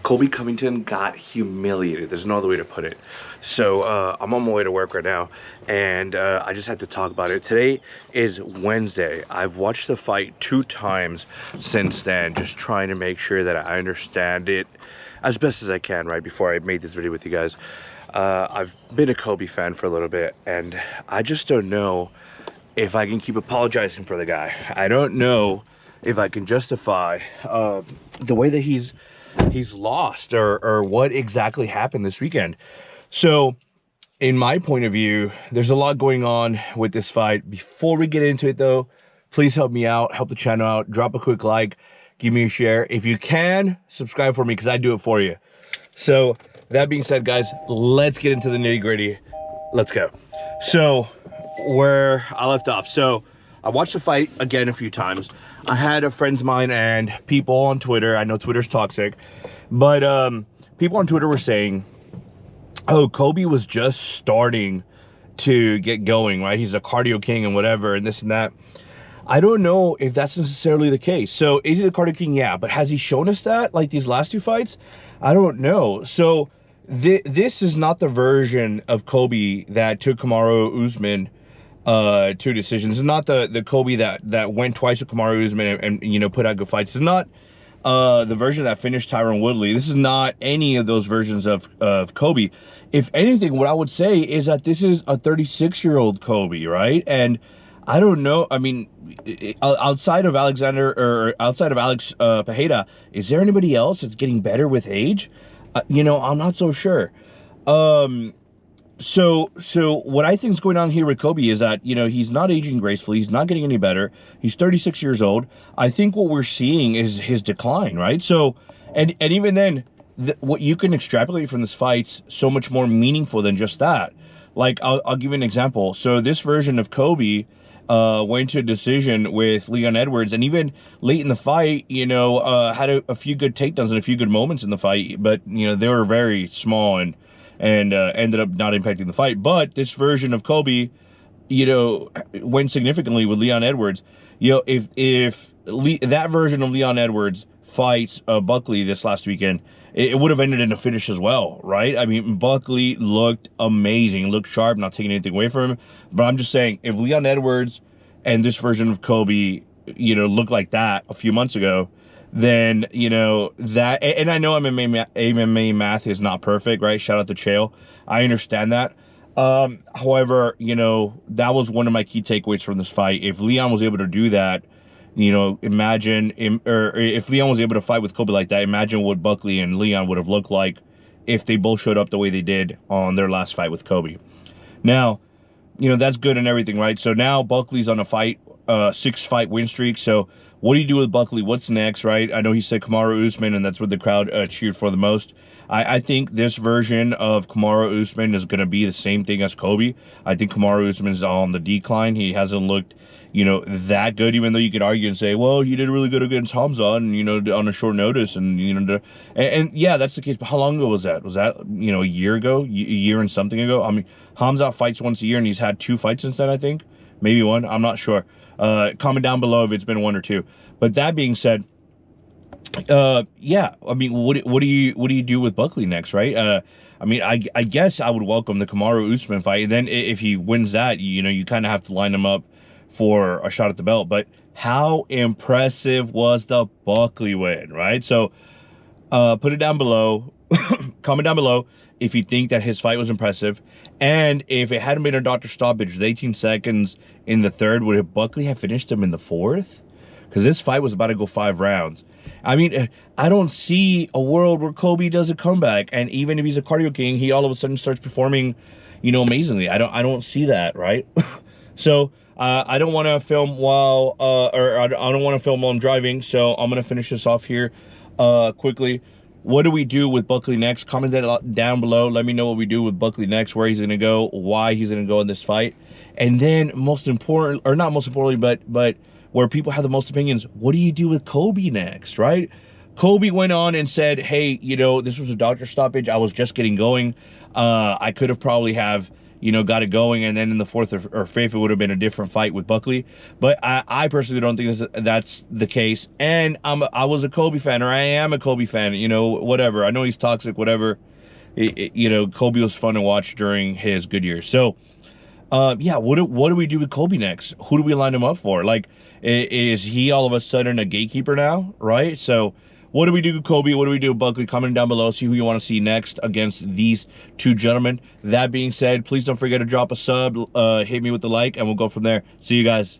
Colby Covington got humiliated. There's no other way to put it. So I'm on my way to work right now, and I just had to talk about it. Today is Wednesday. I've watched the fight 2 times since then, just trying to make sure that I understand it as best as I can, right, before I made this video with you guys. I've been a Colby fan for a little bit, and I just don't know if I can keep apologizing for the guy. I don't know if I can justify the way that he's lost or what exactly happened this weekend. So in my point of view, there's a lot going on with this fight. Before we get into it though, please help me out, help the channel out, drop a quick like, give me a share. If you can, subscribe for me because I do it for you. So that being said, guys, let's get into the nitty-gritty. Let's go. So where I left off, so I watched the fight again a few times. I had friends of mine and people on Twitter, I know Twitter's toxic, but people on Twitter were saying, oh, Colby was just starting to get going, right? He's a cardio king and whatever and this and that. I don't know if that's necessarily the case. So is he the cardio king? Yeah, but has he shown us that like these last 2 fights? I don't know. So this is not the version of Colby that took Kamaru Usman 2 decisions. It's not the Colby that went twice with Kamaru Usman and you know, put out good fights. It's not the version that finished Tyron Woodley. This is not any of those versions of Colby. If anything, what I would say is that this is a 36-year-old Colby, right? And I don't know, I mean, outside of Alex Pereira, is there anybody else that's getting better with age? You know, I'm not so sure. So what I think is going on here with Colby is that, you know, he's not aging gracefully. He's not getting any better. He's 36 years old. I think what we're seeing is his decline, right? So, and even then, what you can extrapolate from this fight's so much more meaningful than just that. Like, I'll give you an example. So this version of Colby went to a decision with Leon Edwards, and even late in the fight, you know, had a few good takedowns and a few good moments in the fight, but, you know, they were very small and ended up not impacting the fight. But this version of Colby, you know, went significantly with Leon Edwards. You know, if that version of Leon Edwards fights Buckley this last weekend, it would have ended in a finish as well, right? I mean, Buckley looked amazing, looked sharp, not taking anything away from him. But I'm just saying, if Leon Edwards and this version of Colby, you know, looked like that a few months ago, then, you know, that, and I know MMA math is not perfect, right? Shout out to Chael. I understand that. However, you know, that was one of my key takeaways from this fight. If Leon was able to do that, you know, imagine, or if Leon was able to fight with Colby like that, imagine what Buckley and Leon would have looked like if they both showed up the way they did on their last fight with Colby. Now, you know, that's good and everything, right? So now Buckley's on a 6-fight win streak. So what do you do with Buckley? What's next, right? I know he said Kamaru Usman, and that's what the crowd cheered for the most. I think this version of Kamaru Usman is going to be the same thing as Colby. I think Kamaru Usman is on the decline. He hasn't looked, you know, that good, even though you could argue and say, well, you did really good against Hamza and, you know, on a short notice, and, you know, and yeah, that's the case. But how long ago was that? Was that, you know, a year ago, a year and something ago? I mean, Hamza fights once a year, and he's had 2 fights since then, I think. Maybe 1. I'm not sure. Comment down below if it's been 1 or 2. But that being said, yeah, I mean, what do you do with Buckley next, right? I mean, I guess I would welcome the Kamaru Usman fight. And then if he wins that, you know, you kind of have to line him up for a shot at the belt. But how impressive was the Buckley win, right? So put it down below. Comment down below if you think that his fight was impressive. And if it hadn't been a doctor stoppage with 18 seconds in the 3rd, would Buckley have finished him in the 4th? Because this fight was about to go 5 rounds. I mean, I don't see a world where Colby does a comeback, and even if he's a cardio king, he all of a sudden starts performing, you know, amazingly. I don't see that, right? So I don't want to film while I don't want to film while I'm driving. So I'm gonna finish this off here quickly. What do we do with Buckley next? Comment that down below. Let me know what we do with Buckley next, where he's gonna go, why he's gonna go in this fight, and then most important, or not most importantly, but where people have the most opinions, what do you do with Colby next, right? Colby went on and said, hey, you know, this was a doctor stoppage. I was just getting going. I could have probably have, got it going, and then in the fourth or fifth, it would have been a different fight with Buckley. But I personally don't think that's the case. And I was a Colby fan, or I am a Colby fan, whatever. I know he's toxic, whatever. Colby was fun to watch during his good years. So, yeah, what do we do with Colby next? Who do we line him up for? Like, is he all of a sudden a gatekeeper now, right? So, what do we do with Colby? What do we do with Buckley? Comment down below. See who you want to see next against these two gentlemen. That being said, please don't forget to drop a sub, hit me with the like, and we'll go from there. See you guys.